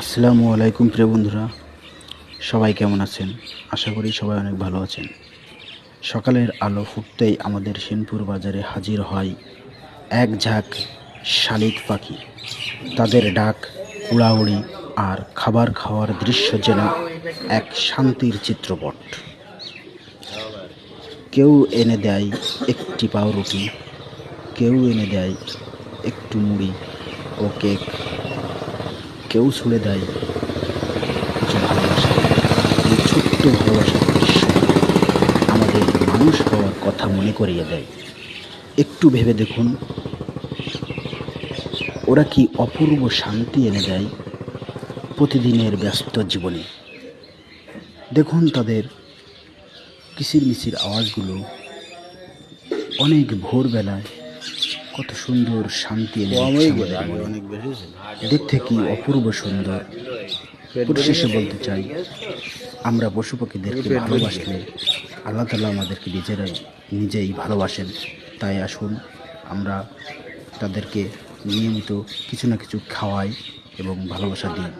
আসসালামু আলাইকুম প্রিয় বন্ধুরা, সবাই কেমন আছেন? আশা করি সবাই অনেক ভালো আছেন। সকালের আলো ফুটতেই আমাদের সেনপুর বাজারে হাজির হয় এক ঝাঁক শালিক পাখি। তাদের ডাক, উড়াউড়ি আর খাবার খাওয়ার দৃশ্য যেন এক শান্তির চিত্রপট। কেউ এনে দেয় একটি পাউরুটি, কেউ এনে দেয় একটু মুড়ি ও কেক, কেউ ছুঁড়ে দেয় কিছু ভালোবাসা। এই ছোট্ট ভালোবাসার দৃশ্য আমাদের মানুষ হওয়ার কথা মনে করিয়ে দেয়। একটু ভেবে দেখুন, ওরা কি অপূর্ব শান্তি এনে দেয় প্রতিদিনের ব্যস্ত জীবনে। দেখুন তাদের কিচিরমিচির আওয়াজগুলো অনেক ভোরবেলায় কত সুন্দর শান্তি এনে দিচ্ছে আমাদের মনে। দেখতে কি অপূর্ব সুন্দর। পরিশেষে বলতে চাই, আমরা পশু পাখিদেরকে ভালোবাসলে আল্লাহ তাআলা আমাদেরকে নিজেই ভালোবাসেন। তাই আসুন আমরা তাদেরকে নিয়মিত কিছু না কিছু খাওয়াই এবং ভালোবাসা দিই।